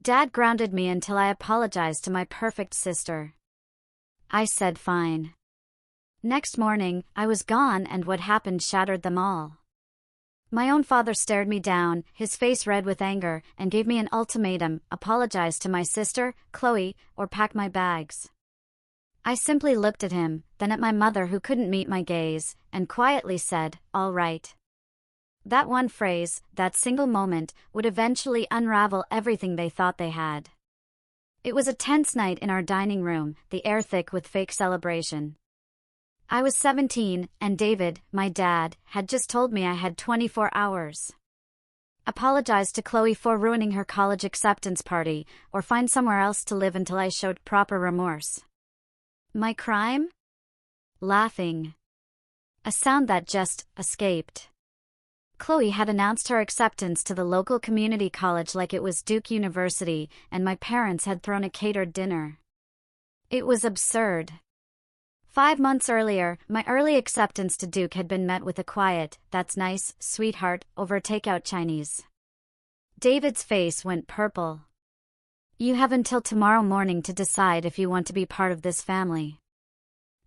Dad grounded me until I apologized to my perfect sister. I said fine. Next morning, I was gone and what happened shattered them all. My own father stared me down, his face red with anger, and gave me an ultimatum: apologize to my sister, Chloe, or pack my bags. I simply looked at him, then at my mother who couldn't meet my gaze, and quietly said, all right. That one phrase, that single moment, would eventually unravel everything they thought they had. It was a tense night in our dining room, the air thick with fake celebration. I was 17, and David, my dad, had just told me I had 24 hours. Apologize to Chloe for ruining her college acceptance party, or find somewhere else to live until I showed proper remorse. My crime? Laughing. A sound that just escaped. Chloe had announced her acceptance to the local community college like it was Duke University, and my parents had thrown a catered dinner. It was absurd. 5 months earlier, my early acceptance to Duke had been met with a quiet, "That's nice, sweetheart," over takeout Chinese. David's face went purple. You have until tomorrow morning to decide if you want to be part of this family.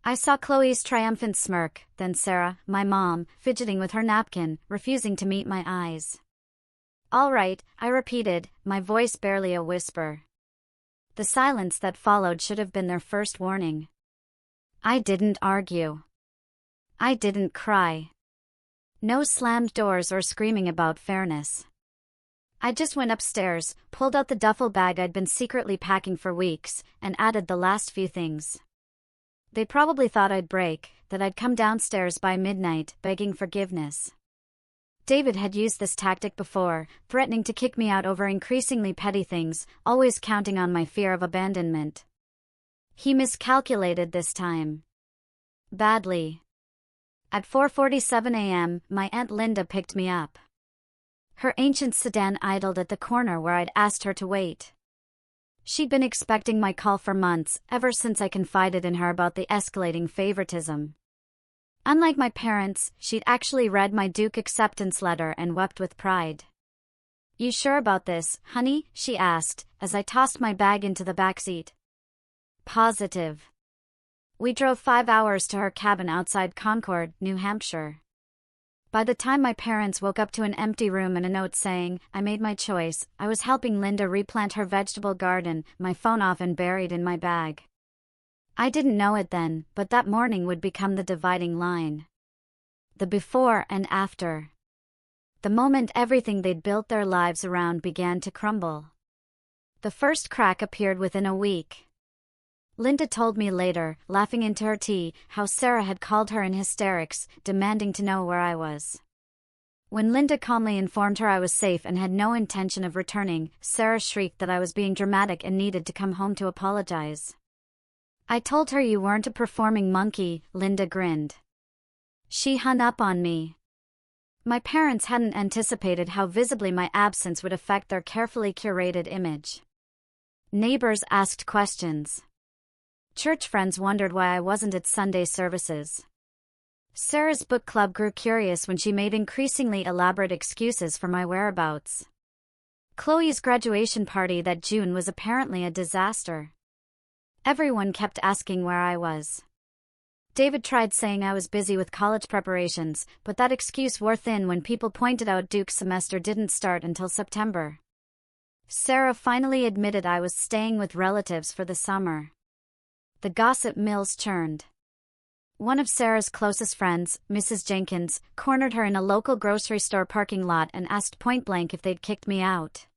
I saw Chloe's triumphant smirk, then Sarah, my mom, fidgeting with her napkin, refusing to meet my eyes. All right, I repeated, my voice barely a whisper. The silence that followed should have been their first warning. I didn't argue. I didn't cry. No slammed doors or screaming about fairness. I just went upstairs, pulled out the duffel bag I'd been secretly packing for weeks, and added the last few things. They probably thought I'd break, that I'd come downstairs by midnight, begging forgiveness. David had used this tactic before, threatening to kick me out over increasingly petty things, always counting on my fear of abandonment. He miscalculated this time. Badly. At 4:47 a.m., my Aunt Linda picked me up. Her ancient sedan idled at the corner where I'd asked her to wait. She'd been expecting my call for months, ever since I confided in her about the escalating favoritism. Unlike my parents, she'd actually read my Duke acceptance letter and wept with pride. You sure about this, honey? She asked, as I tossed my bag into the backseat. Positive. We drove 5 hours to her cabin outside Concord, New Hampshire. By the time my parents woke up to an empty room and a note saying, I made my choice, I was helping Linda replant her vegetable garden, my phone off and buried in my bag. I didn't know it then, but that morning would become the dividing line. The before and after. The moment everything they'd built their lives around began to crumble. The first crack appeared within a week. Linda told me later, laughing into her tea, how Sarah had called her in hysterics, demanding to know where I was. When Linda calmly informed her I was safe and had no intention of returning, Sarah shrieked that I was being dramatic and needed to come home to apologize. I told her you weren't a performing monkey, Linda grinned. She hung up on me. My parents hadn't anticipated how visibly my absence would affect their carefully curated image. Neighbors asked questions. Church friends wondered why I wasn't at Sunday services. Sarah's book club grew curious when she made increasingly elaborate excuses for my whereabouts. Chloe's graduation party that June was apparently a disaster. Everyone kept asking where I was. David tried saying I was busy with college preparations, but that excuse wore thin when people pointed out Duke's semester didn't start until September. Sarah finally admitted I was staying with relatives for the summer. The gossip mills churned. One of Sarah's closest friends, Mrs. Jenkins, cornered her in a local grocery store parking lot and asked point-blank if they'd kicked me out.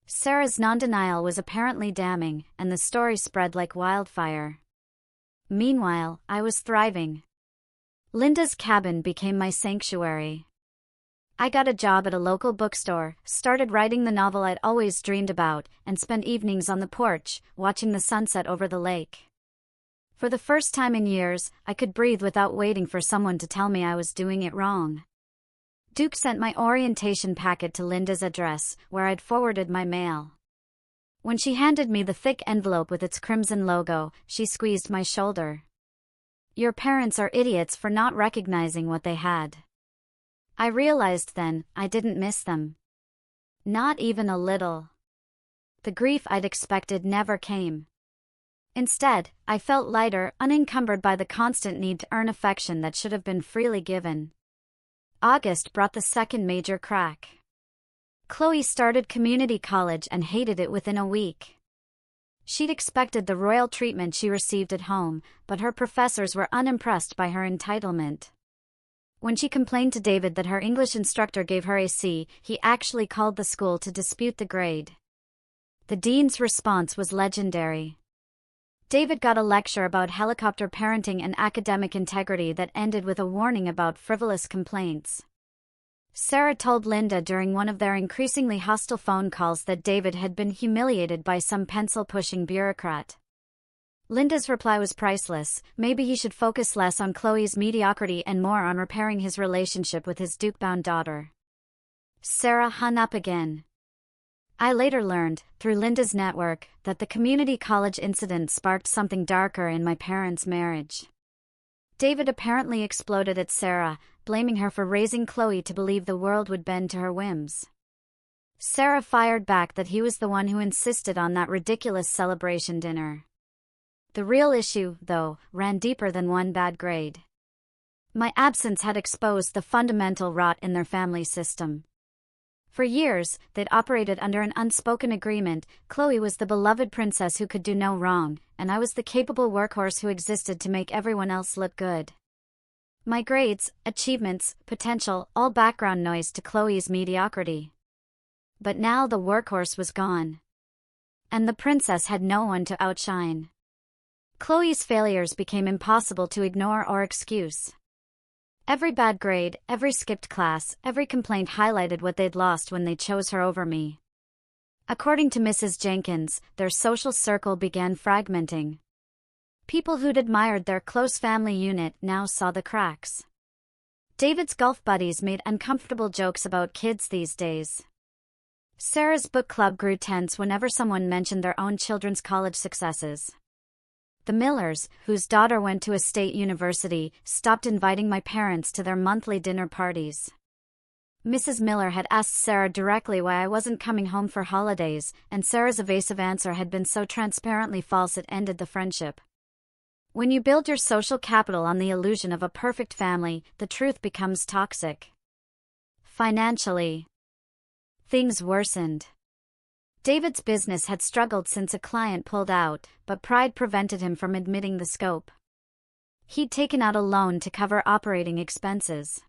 Sarah's non-denial was apparently damning, and the story spread like wildfire. Meanwhile, I was thriving. Linda's cabin became my sanctuary. I got a job at a local bookstore, started writing the novel I'd always dreamed about, and spent evenings on the porch, watching the sunset over the lake. For the first time in years, I could breathe without waiting for someone to tell me I was doing it wrong. Duke sent my orientation packet to Linda's address, where I'd forwarded my mail. When she handed me the thick envelope with its crimson logo, she squeezed my shoulder. Your parents are idiots for not recognizing what they had. I realized then, I didn't miss them. Not even a little. The grief I'd expected never came. Instead, I felt lighter, unencumbered by the constant need to earn affection that should have been freely given. August brought the second major crack. Chloe started community college and hated it within a week. She'd expected the royal treatment she received at home, but her professors were unimpressed by her entitlement. When she complained to David that her English instructor gave her a C, he actually called the school to dispute the grade. The dean's response was legendary. David got a lecture about helicopter parenting and academic integrity that ended with a warning about frivolous complaints. Sarah told Linda during one of their increasingly hostile phone calls that David had been humiliated by some pencil-pushing bureaucrat. Linda's reply was priceless. Maybe he should focus less on Chloe's mediocrity and more on repairing his relationship with his duke-bound daughter. Sarah hung up again. I later learned, through Linda's network, that the community college incident sparked something darker in my parents' marriage. David apparently exploded at Sarah, blaming her for raising Chloe to believe the world would bend to her whims. Sarah fired back that he was the one who insisted on that ridiculous celebration dinner. The real issue, though, ran deeper than one bad grade. My absence had exposed the fundamental rot in their family system. For years, they'd operated under an unspoken agreement. Chloe was the beloved princess who could do no wrong, and I was the capable workhorse who existed to make everyone else look good. My grades, achievements, potential, all background noise to Chloe's mediocrity. But now the workhorse was gone. And the princess had no one to outshine. Chloe's failures became impossible to ignore or excuse. Every bad grade, every skipped class, every complaint highlighted what they'd lost when they chose her over me. According to Mrs. Jenkins, their social circle began fragmenting. People who'd admired their close family unit now saw the cracks. David's golf buddies made uncomfortable jokes about kids these days. Sarah's book club grew tense whenever someone mentioned their own children's college successes. The Millers, whose daughter went to a state university, stopped inviting my parents to their monthly dinner parties. Mrs. Miller had asked Sarah directly why I wasn't coming home for holidays, and Sarah's evasive answer had been so transparently false it ended the friendship. When you build your social capital on the illusion of a perfect family, the truth becomes toxic. Financially, things worsened. David's business had struggled since a client pulled out, but pride prevented him from admitting the scope. He'd taken out a loan to cover operating expenses.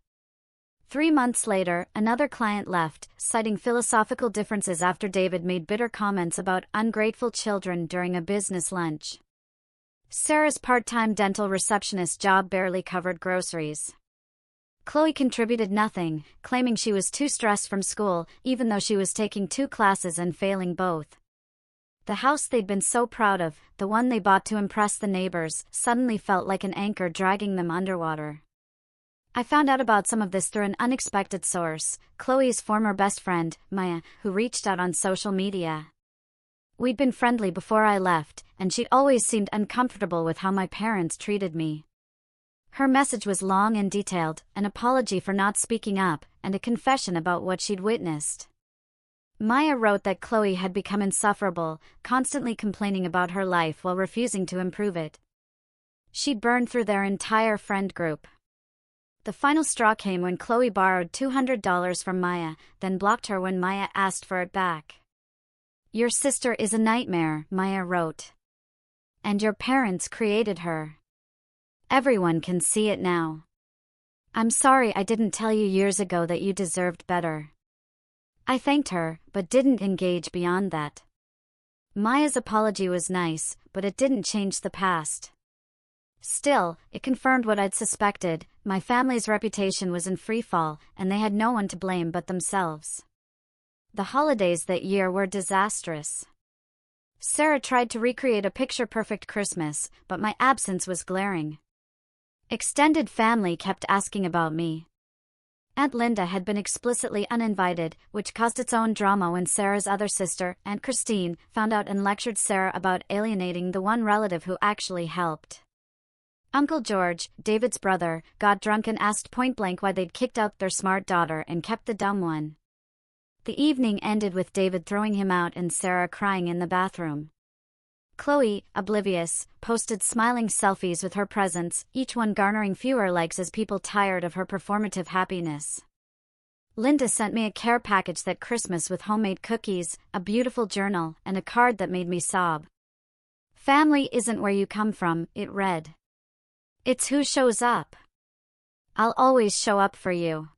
3 months later, another client left, citing philosophical differences after David made bitter comments about ungrateful children during a business lunch. Sarah's part-time dental receptionist job barely covered groceries. Chloe contributed nothing, claiming she was too stressed from school, even though she was taking 2 classes and failing both. The house they'd been so proud of, the one they bought to impress the neighbors, suddenly felt like an anchor dragging them underwater. I found out about some of this through an unexpected source, Chloe's former best friend, Maya, who reached out on social media. We'd been friendly before I left, and she'd always seemed uncomfortable with how my parents treated me. Her message was long and detailed, an apology for not speaking up, and a confession about what she'd witnessed. Maya wrote that Chloe had become insufferable, constantly complaining about her life while refusing to improve it. She'd burned through their entire friend group. The final straw came when Chloe borrowed $200 from Maya, then blocked her when Maya asked for it back. "Your sister is a nightmare," Maya wrote. "And your parents created her. Everyone can see it now. I'm sorry I didn't tell you years ago that you deserved better." I thanked her, but didn't engage beyond that. Maya's apology was nice, but it didn't change the past. Still, it confirmed what I'd suspected: my family's reputation was in freefall, and they had no one to blame but themselves. The holidays that year were disastrous. Sarah tried to recreate a picture-perfect Christmas, but my absence was glaring. Extended family kept asking about me. Aunt Linda had been explicitly uninvited, which caused its own drama when Sarah's other sister, Aunt Christine, found out and lectured Sarah about alienating the one relative who actually helped. Uncle George, David's brother, got drunk and asked point-blank why they'd kicked out their smart daughter and kept the dumb one. The evening ended with David throwing him out and Sarah crying in the bathroom. Chloe, oblivious, posted smiling selfies with her presents, each one garnering fewer likes as people tired of her performative happiness. Linda sent me a care package that Christmas with homemade cookies, a beautiful journal, and a card that made me sob. "Family isn't where you come from," it read. "It's who shows up. I'll always show up for you."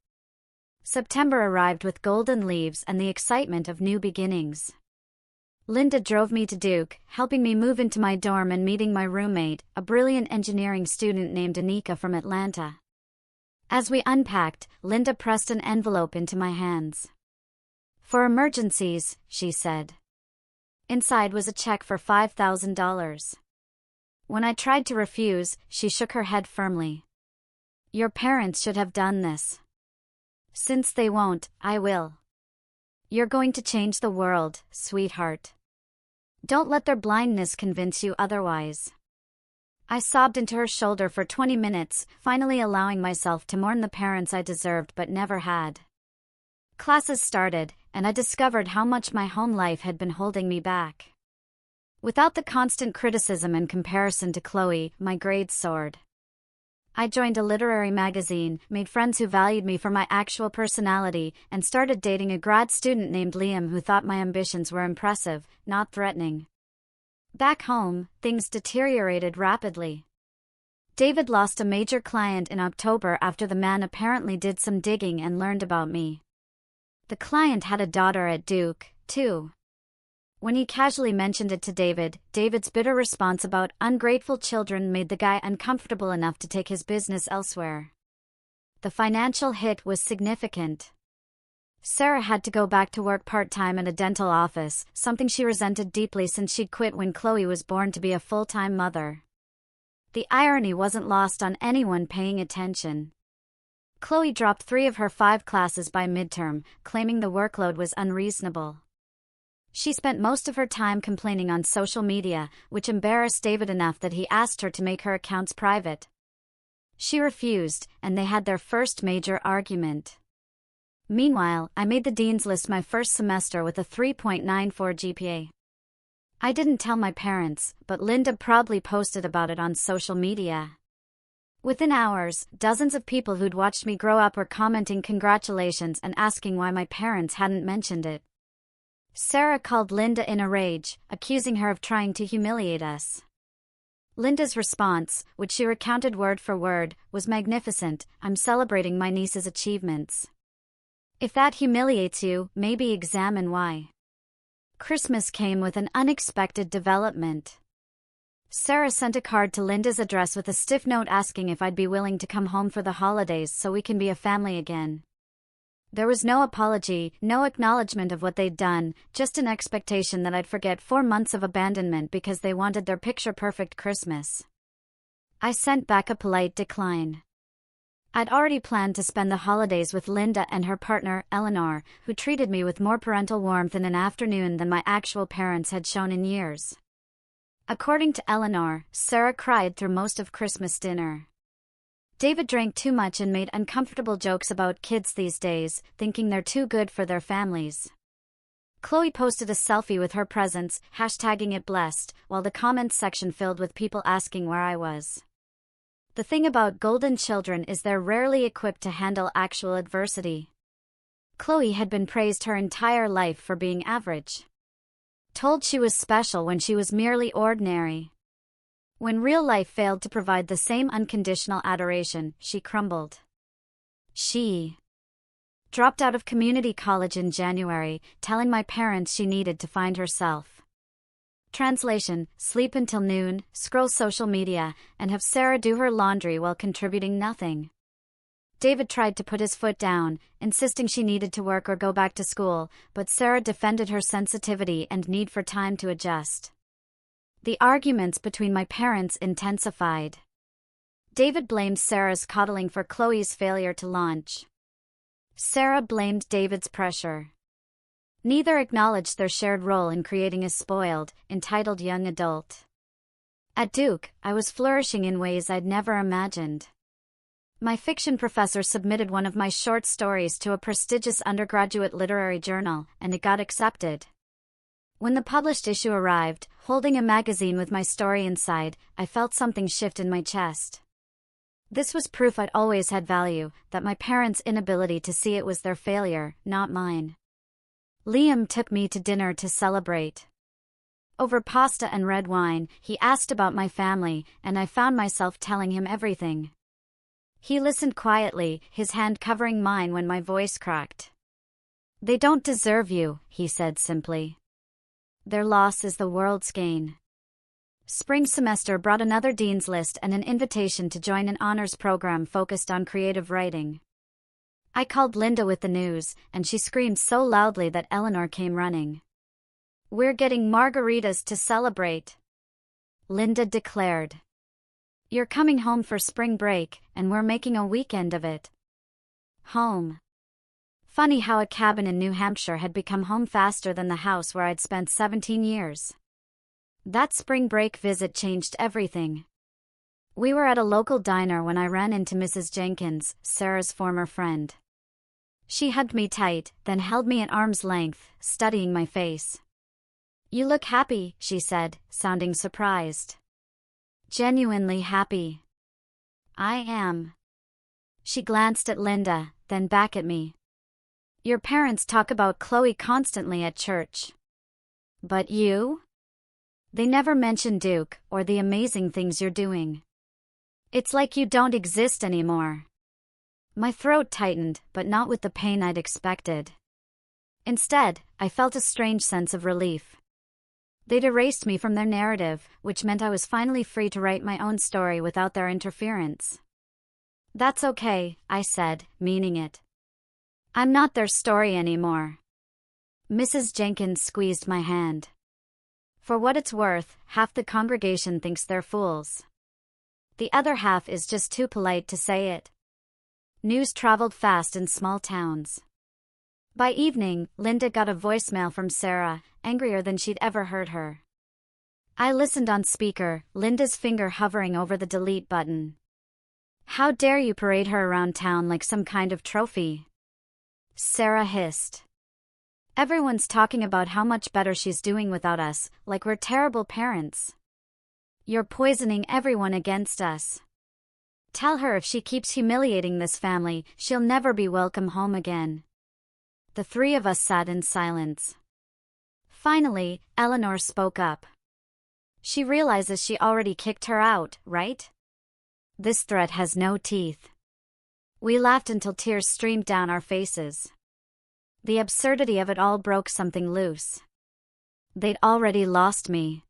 September arrived with golden leaves and the excitement of new beginnings. Linda drove me to Duke, helping me move into my dorm and meeting my roommate, a brilliant engineering student named Anika from Atlanta. As we unpacked, Linda pressed an envelope into my hands. "For emergencies," she said. Inside was a check for $5,000. When I tried to refuse, she shook her head firmly. "Your parents should have done this. Since they won't, I will. You're going to change the world, sweetheart. Don't let their blindness convince you otherwise." I sobbed into her shoulder for 20 minutes, finally allowing myself to mourn the parents I deserved but never had. Classes started, and I discovered how much my home life had been holding me back. Without the constant criticism and comparison to Chloe, my grades soared. I joined a literary magazine, made friends who valued me for my actual personality, and started dating a grad student named Liam who thought my ambitions were impressive, not threatening. Back home, things deteriorated rapidly. David lost a major client in October after the man apparently did some digging and learned about me. The client had a daughter at Duke, too. When he casually mentioned it to David, David's bitter response about ungrateful children made the guy uncomfortable enough to take his business elsewhere. The financial hit was significant. Sarah had to go back to work part-time at a dental office, something she resented deeply since she'd quit when Chloe was born to be a full-time mother. The irony wasn't lost on anyone paying attention. Chloe dropped 3 of her 5 classes by midterm, claiming the workload was unreasonable. She spent most of her time complaining on social media, which embarrassed David enough that he asked her to make her accounts private. She refused, and they had their first major argument. Meanwhile, I made the dean's list my first semester with a 3.94 GPA. I didn't tell my parents, but Linda proudly posted about it on social media. Within hours, dozens of people who'd watched me grow up were commenting congratulations and asking why my parents hadn't mentioned it. Sarah called Linda in a rage, accusing her of trying to humiliate us. Linda's response, which she recounted word for word, was magnificent. "I'm celebrating my niece's achievements. If that humiliates you, maybe examine why." Christmas came with an unexpected development. Sarah sent a card to Linda's address with a stiff note asking if I'd be willing to come home for the holidays so we can be a family again. There was no apology, no acknowledgement of what they'd done, just an expectation that I'd forget 4 months of abandonment because they wanted their picture-perfect Christmas. I sent back a polite decline. I'd already planned to spend the holidays with Linda and her partner, Eleanor, who treated me with more parental warmth in an afternoon than my actual parents had shown in years. According to Eleanor, Sarah cried through most of Christmas dinner. David drank too much and made uncomfortable jokes about kids these days, thinking they're too good for their families. Chloe posted a selfie with her presents, hashtagging it blessed, while the comments section filled with people asking where I was. The thing about golden children is they're rarely equipped to handle actual adversity. Chloe had been praised her entire life for being average. Told she was special when she was merely ordinary. When real life failed to provide the same unconditional adoration, she crumbled. She dropped out of community college in January, telling my parents she needed to find herself. Translation: sleep until noon, scroll social media, and have Sarah do her laundry while contributing nothing. David tried to put his foot down, insisting she needed to work or go back to school, but Sarah defended her sensitivity and need for time to adjust. The arguments between my parents intensified. David blamed Sarah's coddling for Chloe's failure to launch. Sarah blamed David's pressure. Neither acknowledged their shared role in creating a spoiled, entitled young adult. At Duke, I was flourishing in ways I'd never imagined. My fiction professor submitted one of my short stories to a prestigious undergraduate literary journal, and it got accepted. When the published issue arrived, holding a magazine with my story inside, I felt something shift in my chest. This was proof I'd always had value, that my parents' inability to see it was their failure, not mine. Liam took me to dinner to celebrate. Over pasta and red wine, he asked about my family, and I found myself telling him everything. He listened quietly, his hand covering mine when my voice cracked. "They don't deserve you," he said simply. "Their loss is the world's gain." Spring semester brought another dean's list and an invitation to join an honors program focused on creative writing. I called Linda with the news, and she screamed so loudly that Eleanor came running. "We're getting margaritas to celebrate," Linda declared. "You're coming home for spring break, and we're making a weekend of it." Home. Funny how a cabin in New Hampshire had become home faster than the house where I'd spent 17 years. That spring break visit changed everything. We were at a local diner when I ran into Mrs. Jenkins, Sarah's former friend. She hugged me tight, then held me at arm's length, studying my face. "You look happy," she said, sounding surprised. "Genuinely happy." "I am." She glanced at Linda, then back at me. "Your parents talk about Chloe constantly at church. But you? They never mention Duke, or the amazing things you're doing. It's like you don't exist anymore." My throat tightened, but not with the pain I'd expected. Instead, I felt a strange sense of relief. They'd erased me from their narrative, which meant I was finally free to write my own story without their interference. "That's okay," I said, meaning it. "I'm not their story anymore." Mrs. Jenkins squeezed my hand. "For what it's worth, half the congregation thinks they're fools. The other half is just too polite to say it." News traveled fast in small towns. By evening, Linda got a voicemail from Sarah, angrier than she'd ever heard her. I listened on speaker, Linda's finger hovering over the delete button. "How dare you parade her around town like some kind of trophy?" Sarah hissed. "Everyone's talking about how much better she's doing without us, like we're terrible parents. You're poisoning everyone against us. Tell her if she keeps humiliating this family, she'll never be welcome home again." The three of us sat in silence. Finally, Eleanor spoke up. "She realizes she already kicked her out, right? This threat has no teeth." We laughed until tears streamed down our faces. The absurdity of it all broke something loose. They'd already lost me.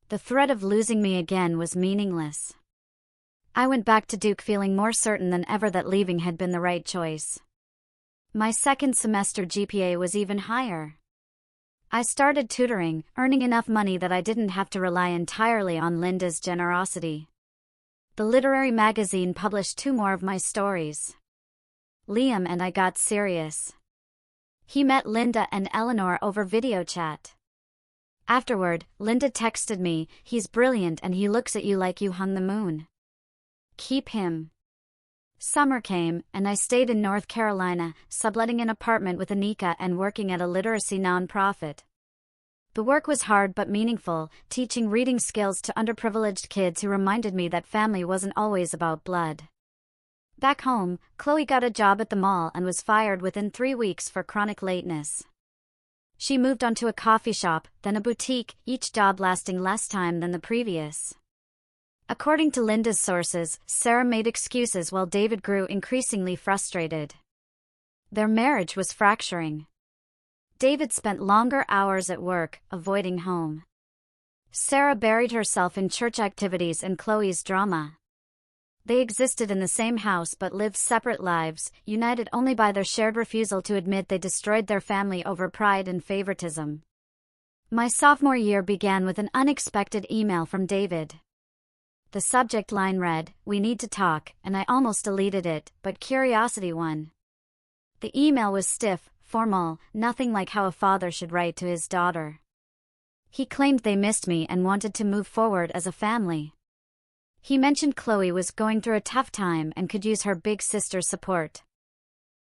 The threat of losing me again was meaningless. I went back to Duke feeling more certain than ever that leaving had been the right choice. My second semester GPA was even higher. I started tutoring, earning enough money that I didn't have to rely entirely on Linda's generosity. The literary magazine published 2 more of my stories. Liam and I got serious. He met Linda and Eleanor over video chat. Afterward, Linda texted me, "He's brilliant and he looks at you like you hung the moon. Keep him." Summer came, and I stayed in North Carolina, subletting an apartment with Anika and working at a literacy nonprofit. The work was hard but meaningful, teaching reading skills to underprivileged kids who reminded me that family wasn't always about blood. Back home, Chloe got a job at the mall and was fired within 3 weeks for chronic lateness. She moved on to a coffee shop, then a boutique, each job lasting less time than the previous. According to Linda's sources, Sarah made excuses while David grew increasingly frustrated. Their marriage was fracturing. David spent longer hours at work, avoiding home. Sarah buried herself in church activities and Chloe's drama. They existed in the same house but lived separate lives, united only by their shared refusal to admit they destroyed their family over pride and favoritism. My sophomore year began with an unexpected email from David. The subject line read, "We need to talk," and I almost deleted it, but curiosity won. The email was stiff, formal, nothing like how a father should write to his daughter. He claimed they missed me and wanted to move forward as a family. He mentioned Chloe was going through a tough time and could use her big sister's support.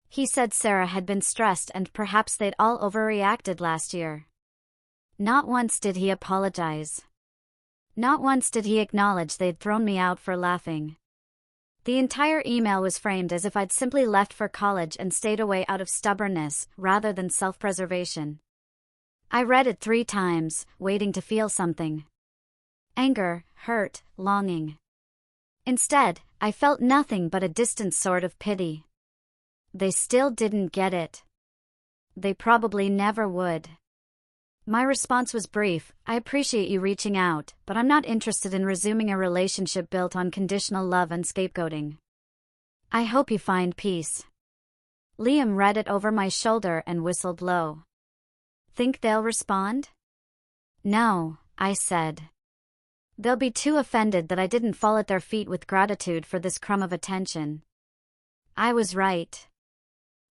He said Sarah had been stressed and perhaps they'd all overreacted last year. Not once did he apologize. Not once did he acknowledge they'd thrown me out for laughing. The entire email was framed as if I'd simply left for college and stayed away out of stubbornness, rather than self-preservation. I read it 3 times, waiting to feel something. Anger, hurt, longing. Instead, I felt nothing but a distant sort of pity. They still didn't get it. They probably never would. My response was brief: I appreciate you reaching out, but I'm not interested in resuming a relationship built on conditional love and scapegoating. I hope you find peace. Liam read it over my shoulder and whistled low. Think they'll respond? No, I said. They'll be too offended that I didn't fall at their feet with gratitude for this crumb of attention. I was right.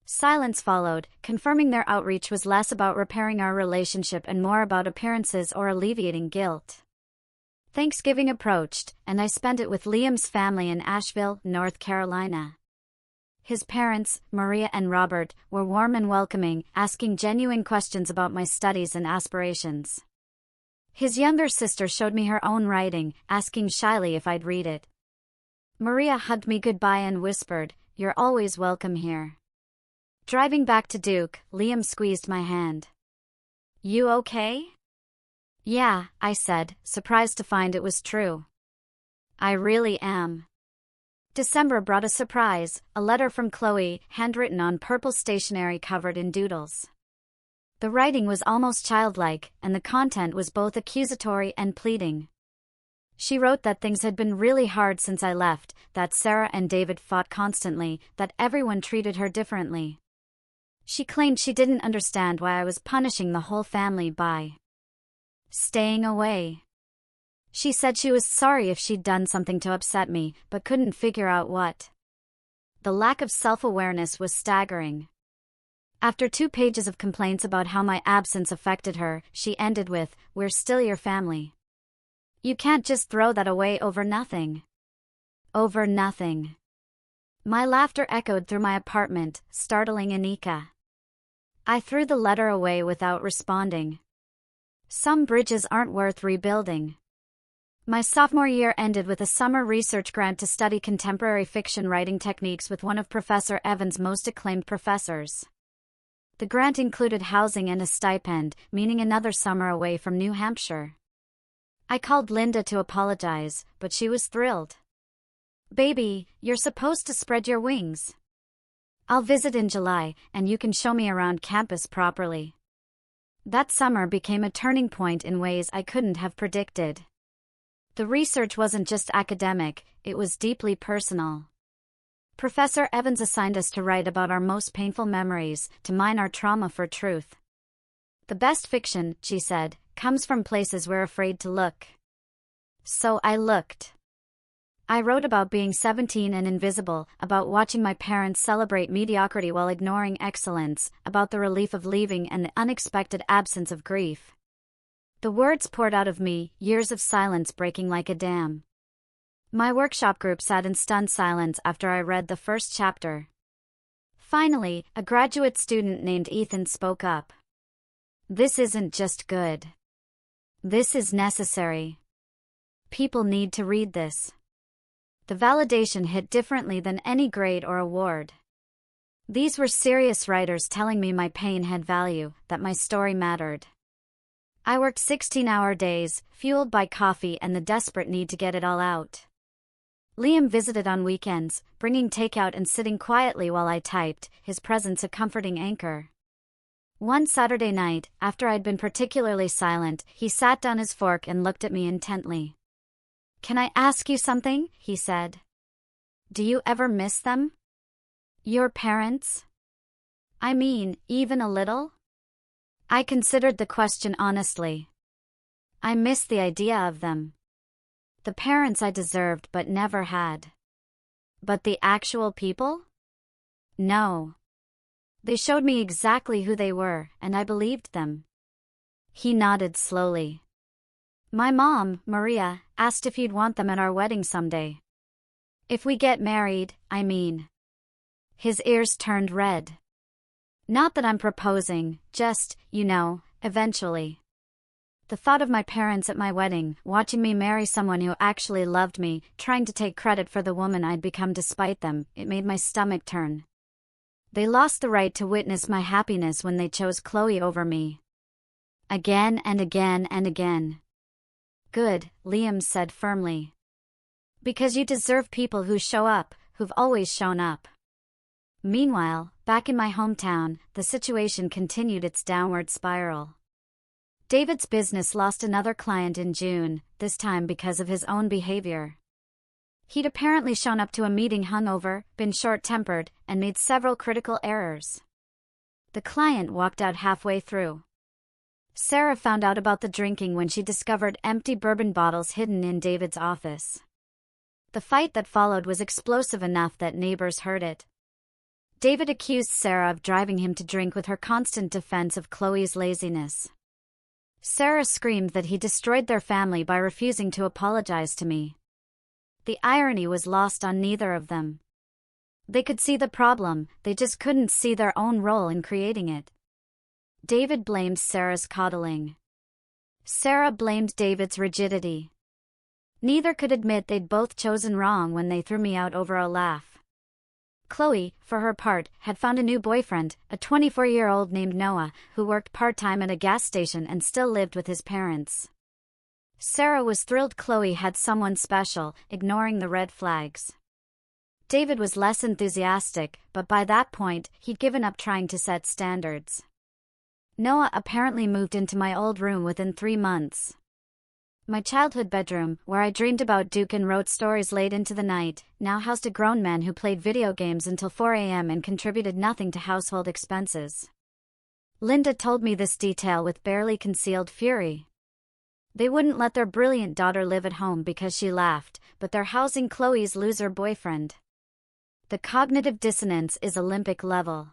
Silence followed, confirming their outreach was less about repairing our relationship and more about appearances or alleviating guilt. Thanksgiving approached, and I spent it with Liam's family in Asheville, North Carolina. His parents, Maria and Robert, were warm and welcoming, asking genuine questions about my studies and aspirations. His younger sister showed me her own writing, asking shyly if I'd read it. Maria hugged me goodbye and whispered, "You're always welcome here." Driving back to Duke, Liam squeezed my hand. You okay? Yeah, I said, surprised to find it was true. I really am. December brought a surprise, a letter from Chloe, handwritten on purple stationery covered in doodles. The writing was almost childlike, and the content was both accusatory and pleading. She wrote that things had been really hard since I left, that Sarah and David fought constantly, that everyone treated her differently. She claimed she didn't understand why I was punishing the whole family by staying away. She said she was sorry if she'd done something to upset me, but couldn't figure out what. The lack of self-awareness was staggering. After 2 pages of complaints about how my absence affected her, she ended with, "We're still your family. You can't just throw that away over nothing." Over nothing. My laughter echoed through my apartment, startling Anika. I threw the letter away without responding. Some bridges aren't worth rebuilding. My sophomore year ended with a summer research grant to study contemporary fiction writing techniques with one of Professor Evans' most acclaimed professors. The grant included housing and a stipend, meaning another summer away from New Hampshire. I called Linda to apologize, but she was thrilled. "Baby, you're supposed to spread your wings. I'll visit in July, and you can show me around campus properly." That summer became a turning point in ways I couldn't have predicted. The research wasn't just academic, it was deeply personal. Professor Evans assigned us to write about our most painful memories, to mine our trauma for truth. The best fiction, she said, comes from places we're afraid to look. So I looked. I wrote about being 17 and invisible, about watching my parents celebrate mediocrity while ignoring excellence, about the relief of leaving and the unexpected absence of grief. The words poured out of me, years of silence breaking like a dam. My workshop group sat in stunned silence after I read the first chapter. Finally, a graduate student named Ethan spoke up. "This isn't just good. This is necessary. People need to read this." The validation hit differently than any grade or award. These were serious writers telling me my pain had value, that my story mattered. I worked 16-hour days, fueled by coffee and the desperate need to get it all out. Liam visited on weekends, bringing takeout and sitting quietly while I typed, his presence a comforting anchor. One Saturday night, after I'd been particularly silent, he sat down his fork and looked at me intently. "Can I ask you something?" he said. "Do you ever miss them? Your parents? I mean, even a little?" I considered the question honestly. I miss the idea of them. The parents I deserved but never had. But the actual people? No. They showed me exactly who they were, and I believed them. He nodded slowly. My mom, Maria, asked if you'd want them at our wedding someday. If we get married, I mean. His ears turned red. Not that I'm proposing, just, eventually. The thought of my parents at my wedding, watching me marry someone who actually loved me, trying to take credit for the woman I'd become despite them, it made my stomach turn. They lost the right to witness my happiness when they chose Chloe over me. Again and again and again. Good, Liam said firmly. Because you deserve people who show up, who've always shown up. Meanwhile, back in my hometown, the situation continued its downward spiral. David's business lost another client in June, this time because of his own behavior. He'd apparently shown up to a meeting hungover, been short-tempered, and made several critical errors. The client walked out halfway through. Sarah found out about the drinking when she discovered empty bourbon bottles hidden in David's office. The fight that followed was explosive enough that neighbors heard it. David accused Sarah of driving him to drink with her constant defense of Chloe's laziness. Sarah screamed that he destroyed their family by refusing to apologize to me. The irony was lost on neither of them. They could see the problem, they just couldn't see their own role in creating it. David blamed Sarah's coddling. Sarah blamed David's rigidity. Neither could admit they'd both chosen wrong when they threw me out over a laugh. Chloe, for her part, had found a new boyfriend, a 24-year-old named Noah, who worked part-time at a gas station and still lived with his parents. Sarah was thrilled Chloe had someone special, ignoring the red flags. David was less enthusiastic, but by that point, he'd given up trying to set standards. Noah apparently moved into my old room within 3 months. My childhood bedroom, where I dreamed about Duke and wrote stories late into the night, now housed a grown man who played video games until 4 a.m. and contributed nothing to household expenses. Linda told me this detail with barely concealed fury. They wouldn't let their brilliant daughter live at home because she laughed, but they're housing Chloe's loser boyfriend. The cognitive dissonance is Olympic level.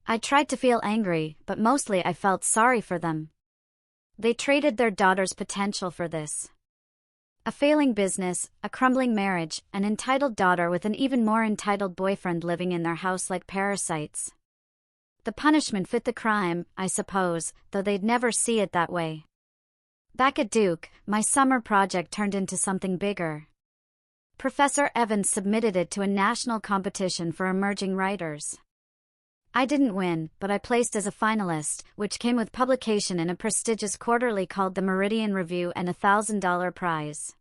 I tried to feel angry, but mostly I felt sorry for them. They traded their daughter's potential for this. A failing business, a crumbling marriage, an entitled daughter with an even more entitled boyfriend living in their house like parasites. The punishment fit the crime, I suppose, though they'd never see it that way. Back at Duke, my summer project turned into something bigger. Professor Evans submitted it to a national competition for emerging writers. I didn't win, but I placed as a finalist, which came with publication in a prestigious quarterly called the Meridian Review and a $1,000 prize.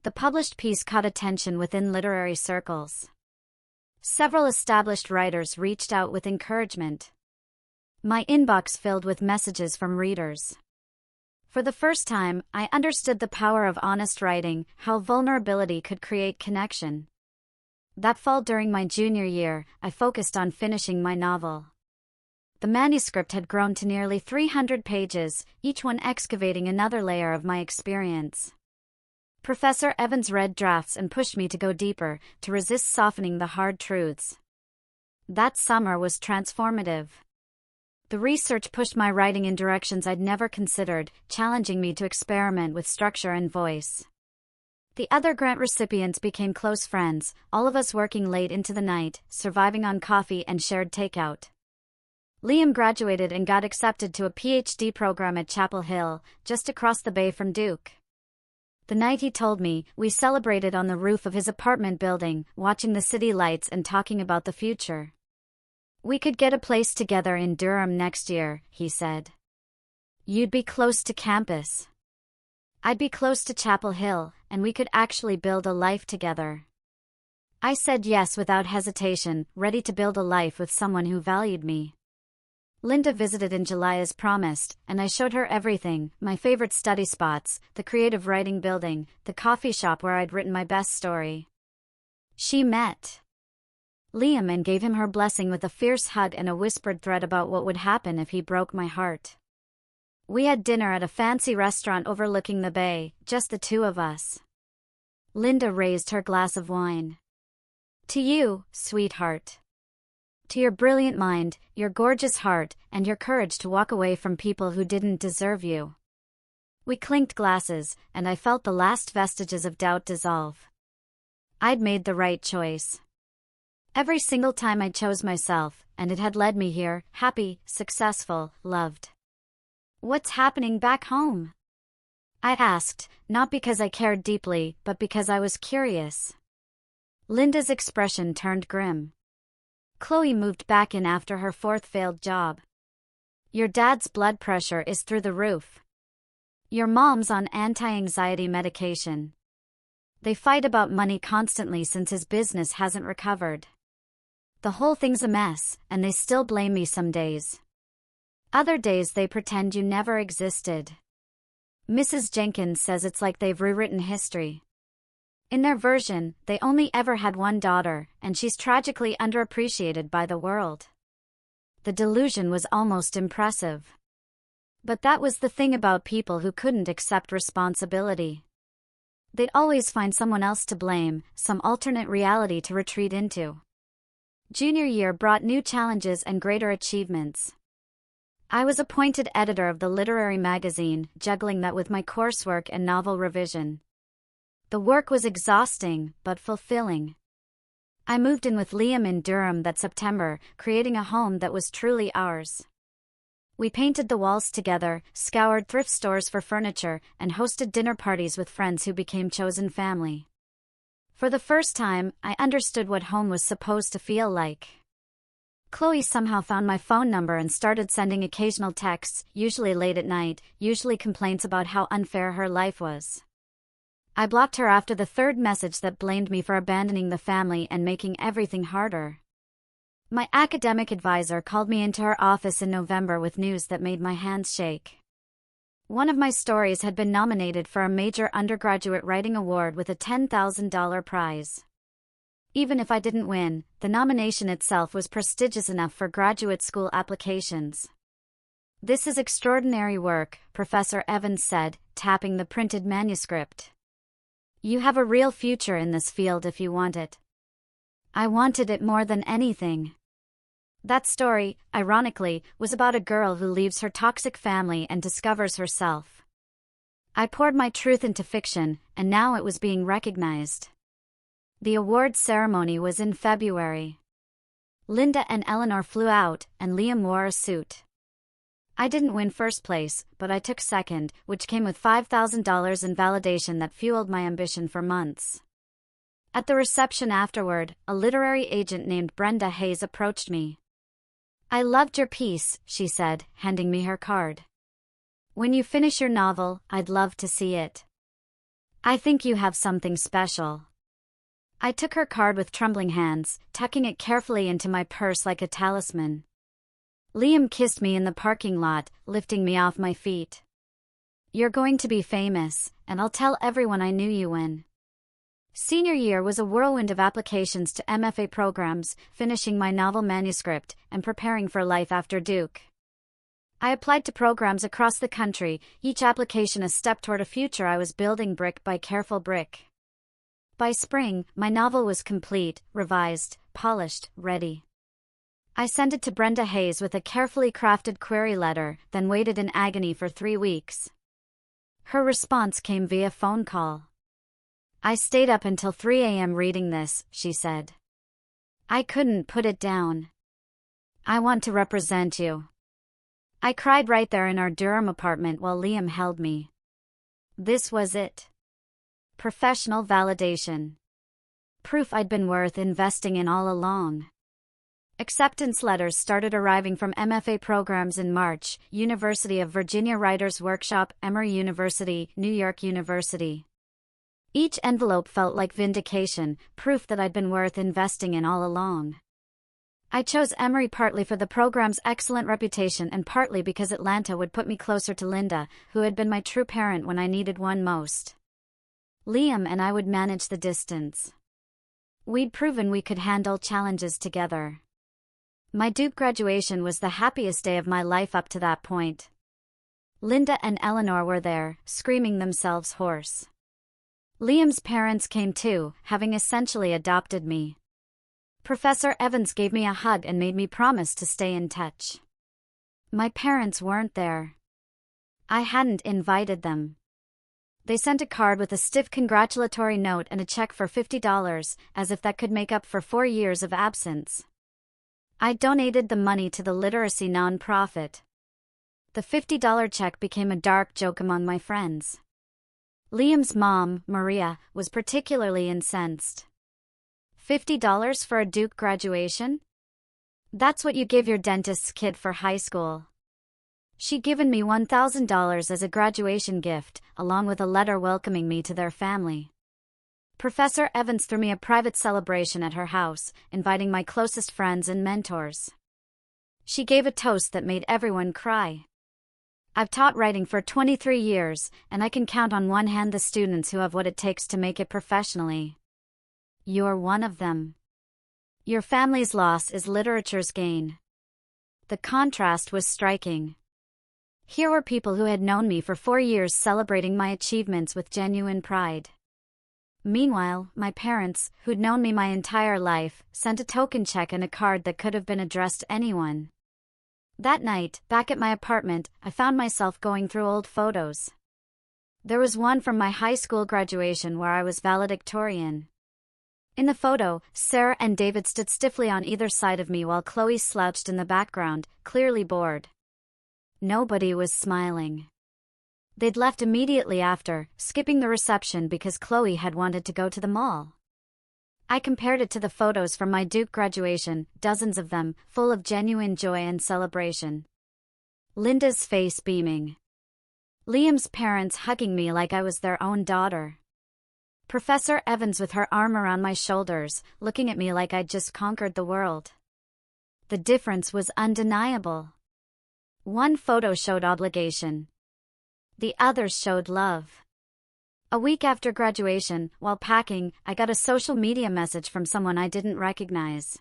The published piece caught attention within literary circles. Several established writers reached out with encouragement. My inbox filled with messages from readers. For the first time, I understood the power of honest writing, how vulnerability could create connection. That fall during my junior year, I focused on finishing my novel. The manuscript had grown to nearly 300 pages, each one excavating another layer of my experience. Professor Evans read drafts and pushed me to go deeper, to resist softening the hard truths. That summer was transformative. The research pushed my writing in directions I'd never considered, challenging me to experiment with structure and voice. The other grant recipients became close friends, all of us working late into the night, surviving on coffee and shared takeout. Liam graduated and got accepted to a PhD program at Chapel Hill, just across the bay from Duke. The night he told me, we celebrated on the roof of his apartment building, watching the city lights and talking about the future. We could get a place together in Durham next year, he said. You'd be close to campus. I'd be close to Chapel Hill, and we could actually build a life together. I said yes without hesitation, ready to build a life with someone who valued me. Linda visited in July as promised, and I showed her everything, my favorite study spots, the creative writing building, the coffee shop where I'd written my best story. She met Liam and gave him her blessing with a fierce hug and a whispered threat about what would happen if he broke my heart. We had dinner at a fancy restaurant overlooking the bay, just the two of us. Linda raised her glass of wine. To you, sweetheart. To your brilliant mind, your gorgeous heart, and your courage to walk away from people who didn't deserve you. We clinked glasses, and I felt the last vestiges of doubt dissolve. I'd made the right choice. Every single time I chose myself, and it had led me here, happy, successful, loved. What's happening back home? I asked, not because I cared deeply, but because I was curious. Linda's expression turned grim. Chloe moved back in after her fourth failed job. Your dad's blood pressure is through the roof. Your mom's on anti-anxiety medication. They fight about money constantly since his business hasn't recovered. The whole thing's a mess, and they still blame me some days. Other days they pretend you never existed. Mrs. Jenkins says it's like they've rewritten history. In their version, they only ever had one daughter, and she's tragically underappreciated by the world. The delusion was almost impressive. But that was the thing about people who couldn't accept responsibility. They'd always find someone else to blame, some alternate reality to retreat into. Junior year brought new challenges and greater achievements. I was appointed editor of the literary magazine, juggling that with my coursework and novel revision. The work was exhausting, but fulfilling. I moved in with Liam in Durham that September, creating a home that was truly ours. We painted the walls together, scoured thrift stores for furniture, and hosted dinner parties with friends who became chosen family. For the first time, I understood what home was supposed to feel like. Chloe somehow found my phone number and started sending occasional texts, usually late at night, usually complaints about how unfair her life was. I blocked her after the third message that blamed me for abandoning the family and making everything harder. My academic advisor called me into her office in November with news that made my hands shake. One of my stories had been nominated for a major undergraduate writing award with a $10,000 prize. Even if I didn't win, the nomination itself was prestigious enough for graduate school applications. This is extraordinary work, Professor Evans said, tapping the printed manuscript. You have a real future in this field if you want it. I wanted it more than anything. That story, ironically, was about a girl who leaves her toxic family and discovers herself. I poured my truth into fiction, and now it was being recognized. The awards ceremony was in February. Linda and Eleanor flew out, and Liam wore a suit. I didn't win first place, but I took second, which came with $5,000 in validation that fueled my ambition for months. At the reception afterward, a literary agent named Brenda Hayes approached me. I loved your piece, she said, handing me her card. When you finish your novel, I'd love to see it. I think you have something special. I took her card with trembling hands, tucking it carefully into my purse like a talisman. Liam kissed me in the parking lot, lifting me off my feet. You're going to be famous, and I'll tell everyone I knew you when. Senior year was a whirlwind of applications to MFA programs, finishing my novel manuscript, and preparing for life after Duke. I applied to programs across the country, each application a step toward a future I was building brick by careful brick. By spring, my novel was complete, revised, polished, ready. I sent it to Brenda Hayes with a carefully crafted query letter, then waited in agony for 3 weeks. Her response came via phone call. I stayed up until 3 a.m. reading this, she said. I couldn't put it down. I want to represent you. I cried right there in our Durham apartment while Liam held me. This was it. Professional validation. Proof I'd been worth investing in all along. Acceptance letters started arriving from MFA programs in March: University of Virginia Writers Workshop, Emory University, New York University. Each envelope felt like vindication, proof that I'd been worth investing in all along. I chose Emory partly for the program's excellent reputation and partly because Atlanta would put me closer to Linda, who had been my true parent when I needed one most. Liam and I would manage the distance. We'd proven we could handle challenges together. My Duke graduation was the happiest day of my life up to that point. Linda and Eleanor were there, screaming themselves hoarse. Liam's parents came too, having essentially adopted me. Professor Evans gave me a hug and made me promise to stay in touch. My parents weren't there. I hadn't invited them. They sent a card with a stiff congratulatory note and a check for $50, as if that could make up for 4 years of absence. I donated the money to the literacy nonprofit. The $50 check became a dark joke among my friends. Liam's mom, Maria, was particularly incensed. $50 for a Duke graduation? That's what you give your dentist's kid for high school. She'd given me $1,000 as a graduation gift, along with a letter welcoming me to their family. Professor Evans threw me a private celebration at her house, inviting my closest friends and mentors. She gave a toast that made everyone cry. I've taught writing for 23 years, and I can count on one hand the students who have what it takes to make it professionally. You're one of them. Your family's loss is literature's gain. The contrast was striking. Here were people who had known me for 4 years celebrating my achievements with genuine pride. Meanwhile, my parents, who'd known me my entire life, sent a token check and a card that could have been addressed to anyone. That night, back at my apartment, I found myself going through old photos. There was one from my high school graduation where I was valedictorian. In the photo, Sarah and David stood stiffly on either side of me while Chloe slouched in the background, clearly bored. Nobody was smiling. They'd left immediately after, skipping the reception because Chloe had wanted to go to the mall. I compared it to the photos from my Duke graduation, dozens of them, full of genuine joy and celebration. Linda's face beaming. Liam's parents hugging me like I was their own daughter. Professor Evans with her arm around my shoulders, looking at me like I'd just conquered the world. The difference was undeniable. One photo showed obligation. The others showed love. A week after graduation, while packing, I got a social media message from someone I didn't recognize.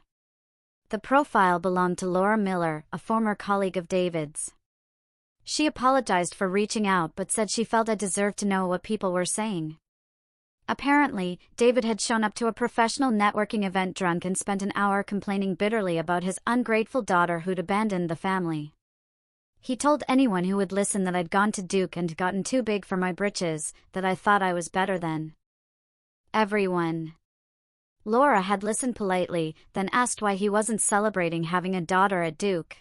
The profile belonged to Laura Miller, a former colleague of David's. She apologized for reaching out but said she felt I deserved to know what people were saying. Apparently, David had shown up to a professional networking event drunk and spent an hour complaining bitterly about his ungrateful daughter who'd abandoned the family. He told anyone who would listen that I'd gone to Duke and gotten too big for my britches, that I thought I was better than everyone. Laura had listened politely, then asked why he wasn't celebrating having a daughter at Duke.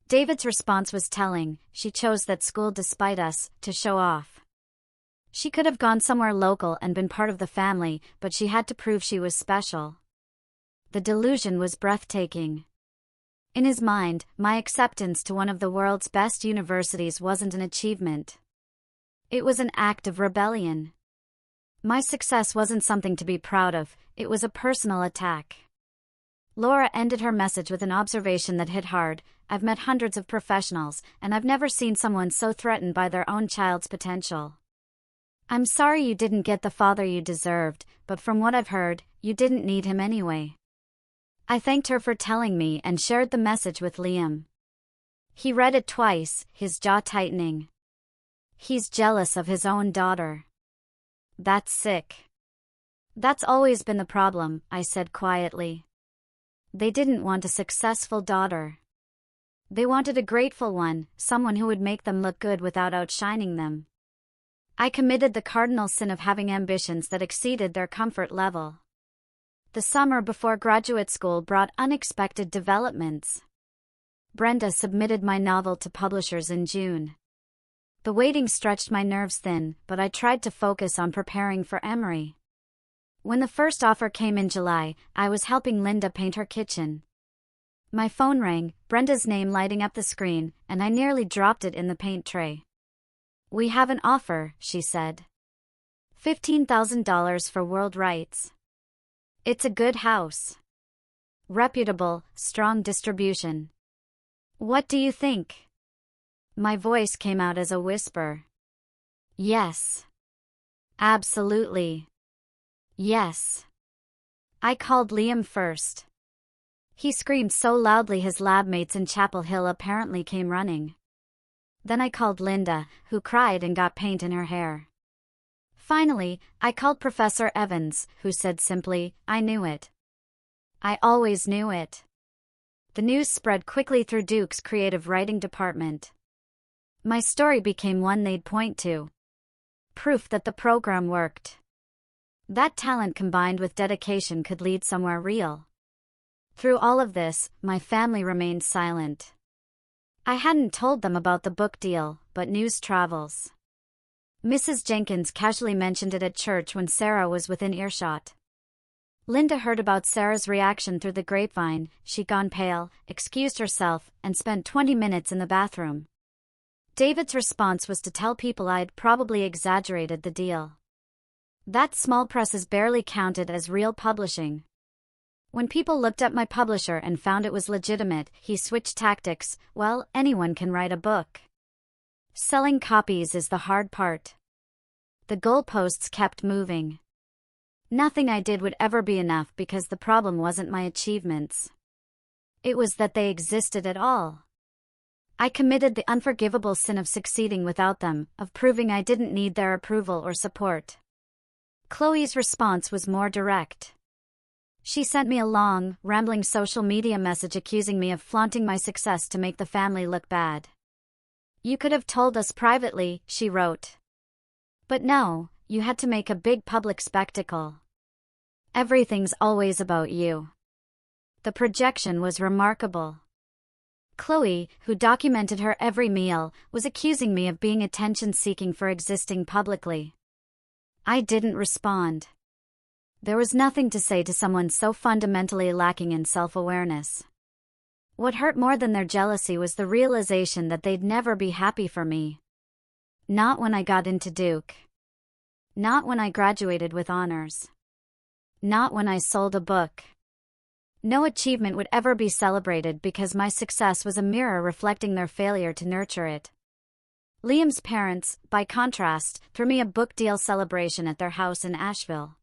David's response was telling: she chose that school despite us, to show off. She could have gone somewhere local and been part of the family, but she had to prove she was special. The delusion was breathtaking. In his mind, my acceptance to one of the world's best universities wasn't an achievement. It was an act of rebellion. My success wasn't something to be proud of, it was a personal attack. Laura ended her message with an observation that hit hard: I've met hundreds of professionals, and I've never seen someone so threatened by their own child's potential. I'm sorry you didn't get the father you deserved, but from what I've heard, you didn't need him anyway. I thanked her for telling me and shared the message with Liam. He read it twice, his jaw tightening. He's jealous of his own daughter. That's sick. That's always been the problem, I said quietly. They didn't want a successful daughter. They wanted a grateful one, someone who would make them look good without outshining them. I committed the cardinal sin of having ambitions that exceeded their comfort level. The summer before graduate school brought unexpected developments. Brenda submitted my novel to publishers in June. The waiting stretched my nerves thin, but I tried to focus on preparing for Emory. When the first offer came in July, I was helping Linda paint her kitchen. My phone rang, Brenda's name lighting up the screen, and I nearly dropped it in the paint tray. We have an offer, she said. $15,000 for world rights. It's a good house. Reputable, strong distribution. What do you think? My voice came out as a whisper. Yes. Absolutely. Yes. I called Liam first. He screamed so loudly his lab mates in Chapel Hill apparently came running. Then I called Linda, who cried and got paint in her hair. Finally, I called Professor Evans, who said simply, I knew it. I always knew it. The news spread quickly through Duke's creative writing department. My story became one they'd point to. Proof that the program worked. That talent combined with dedication could lead somewhere real. Through all of this, my family remained silent. I hadn't told them about the book deal, but news travels. Mrs. Jenkins casually mentioned it at church when Sarah was within earshot. Linda heard about Sarah's reaction through the grapevine. She'd gone pale, excused herself, and spent 20 minutes in the bathroom. David's response was to tell people I'd probably exaggerated the deal. That small press is barely counted as real publishing. When people looked at my publisher and found it was legitimate, he switched tactics. Well, anyone can write a book. Selling copies is the hard part. The goalposts kept moving. Nothing I did would ever be enough because the problem wasn't my achievements. It was that they existed at all. I committed the unforgivable sin of succeeding without them, of proving I didn't need their approval or support. Chloe's response was more direct. She sent me a long, rambling social media message accusing me of flaunting my success to make the family look bad. "You could have told us privately," she wrote. "But no, you had to make a big public spectacle. Everything's always about you." The projection was remarkable. Chloe, who documented her every meal, was accusing me of being attention-seeking for existing publicly. I didn't respond. There was nothing to say to someone so fundamentally lacking in self-awareness. What hurt more than their jealousy was the realization that they'd never be happy for me. Not when I got into Duke. Not when I graduated with honors. Not when I sold a book. No achievement would ever be celebrated because my success was a mirror reflecting their failure to nurture it. Liam's parents, by contrast, threw me a book deal celebration at their house in Asheville.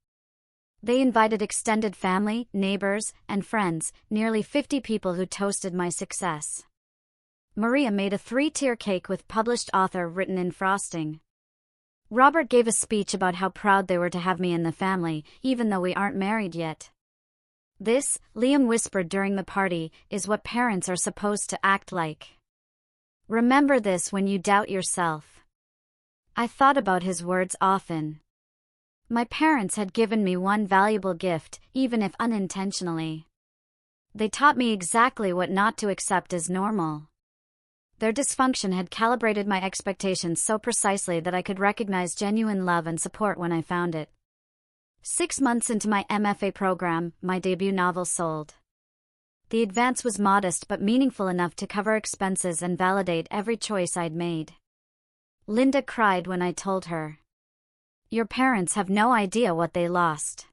They invited extended family, neighbors, and friends, nearly 50 people who toasted my success. Maria made a 3-tier cake with published author written in frosting. Robert gave a speech about how proud they were to have me in the family, even though we aren't married yet. "This," Liam whispered during the party, "is what parents are supposed to act like. Remember this when you doubt yourself." I thought about his words often. My parents had given me one valuable gift, even if unintentionally. They taught me exactly what not to accept as normal. Their dysfunction had calibrated my expectations so precisely that I could recognize genuine love and support when I found it. 6 months into my MFA program, my debut novel sold. The advance was modest but meaningful enough to cover expenses and validate every choice I'd made. Linda cried when I told her. "Your parents have no idea what they lost."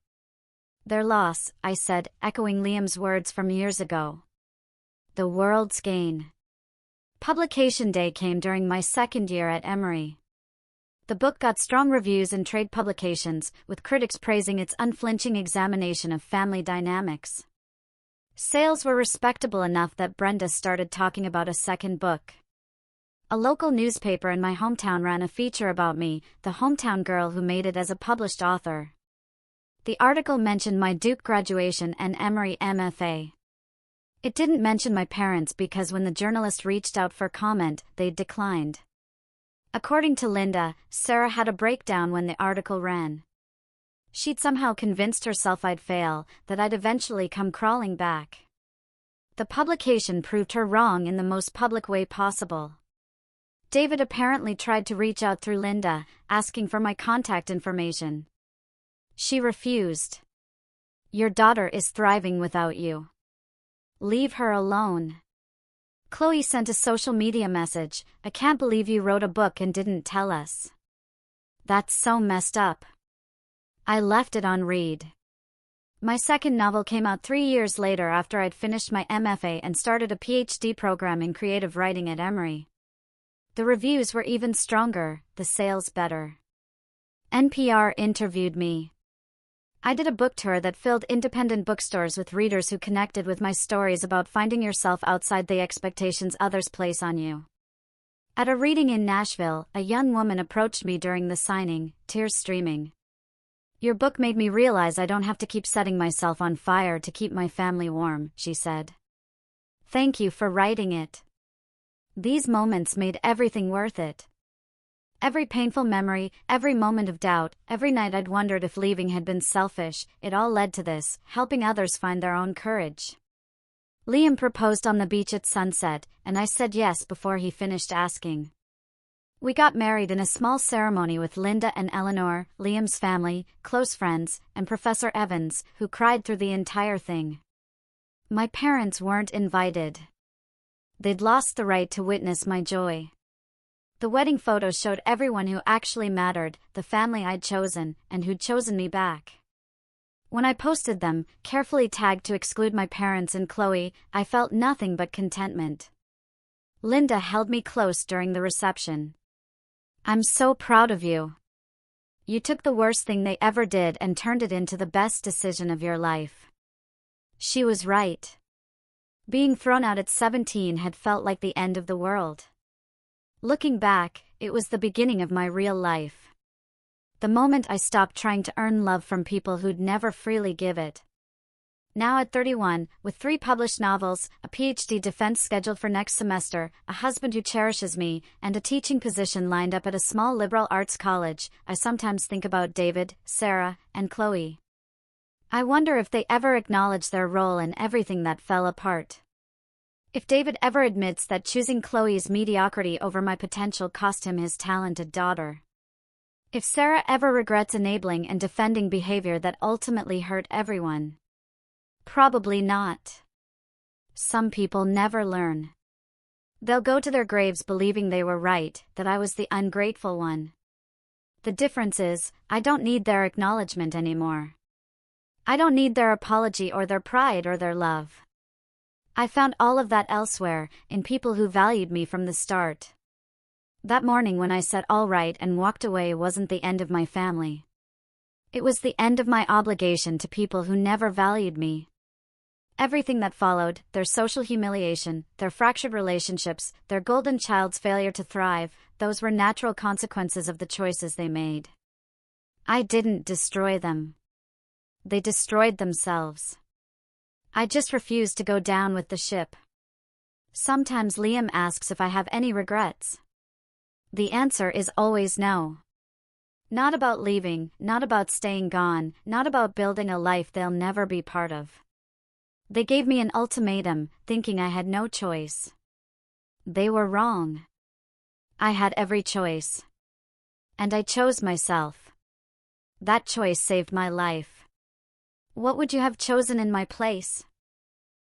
"Their loss," I said, echoing Liam's words from years ago. "The world's gain." Publication day came during my second year at Emory. The book got strong reviews in trade publications, with critics praising its unflinching examination of family dynamics. Sales were respectable enough that Brenda started talking about a second book. A local newspaper in my hometown ran a feature about me, the hometown girl who made it as a published author. The article mentioned my Duke graduation and Emory MFA. It didn't mention my parents because when the journalist reached out for comment, they declined. According to Linda, Sarah had a breakdown when the article ran. She'd somehow convinced herself I'd fail, that I'd eventually come crawling back. The publication proved her wrong in the most public way possible. David apparently tried to reach out through Linda, asking for my contact information. She refused. "Your daughter is thriving without you. Leave her alone." Chloe sent a social media message, "I can't believe you wrote a book and didn't tell us. That's so messed up." I left it on read. My second novel came out 3 years later after I'd finished my MFA and started a PhD program in creative writing at Emory. The reviews were even stronger, the sales better. NPR interviewed me. I did a book tour that filled independent bookstores with readers who connected with my stories about finding yourself outside the expectations others place on you. At a reading in Nashville, a young woman approached me during the signing, tears streaming. "Your book made me realize I don't have to keep setting myself on fire to keep my family warm," she said. "Thank you for writing it. These moments made everything worth it." Every painful memory, every moment of doubt, every night I'd wondered if leaving had been selfish, it all led to this, helping others find their own courage. Liam proposed on the beach at sunset, and I said yes before he finished asking. We got married in a small ceremony with Linda and Eleanor, Liam's family, close friends, and Professor Evans, who cried through the entire thing. My parents weren't invited. They'd lost the right to witness my joy. The wedding photos showed everyone who actually mattered, the family I'd chosen, and who'd chosen me back. When I posted them, carefully tagged to exclude my parents and Chloe, I felt nothing but contentment. Linda held me close during the reception. "I'm so proud of you. You took the worst thing they ever did and turned it into the best decision of your life." She was right. Being thrown out at 17 had felt like the end of the world. Looking back, it was the beginning of my real life. The moment I stopped trying to earn love from people who'd never freely give it. Now at 31, with 3 published novels, a PhD defense scheduled for next semester, a husband who cherishes me, and a teaching position lined up at a small liberal arts college, I sometimes think about David, Sarah, and Chloe. I wonder if they ever acknowledge their role in everything that fell apart. If David ever admits that choosing Chloe's mediocrity over my potential cost him his talented daughter. If Sarah ever regrets enabling and defending behavior that ultimately hurt everyone. Probably not. Some people never learn. They'll go to their graves believing they were right, that I was the ungrateful one. The difference is, I don't need their acknowledgement anymore. I don't need their apology or their pride or their love. I found all of that elsewhere, in people who valued me from the start. That morning when I said all right and walked away wasn't the end of my family. It was the end of my obligation to people who never valued me. Everything that followed, their social humiliation, their fractured relationships, their golden child's failure to thrive, those were natural consequences of the choices they made. I didn't destroy them. They destroyed themselves. I just refused to go down with the ship. Sometimes Liam asks if I have any regrets. The answer is always no. Not about leaving, not about staying gone, not about building a life they'll never be part of. They gave me an ultimatum, thinking I had no choice. They were wrong. I had every choice. And I chose myself. That choice saved my life. What would you have chosen in my place?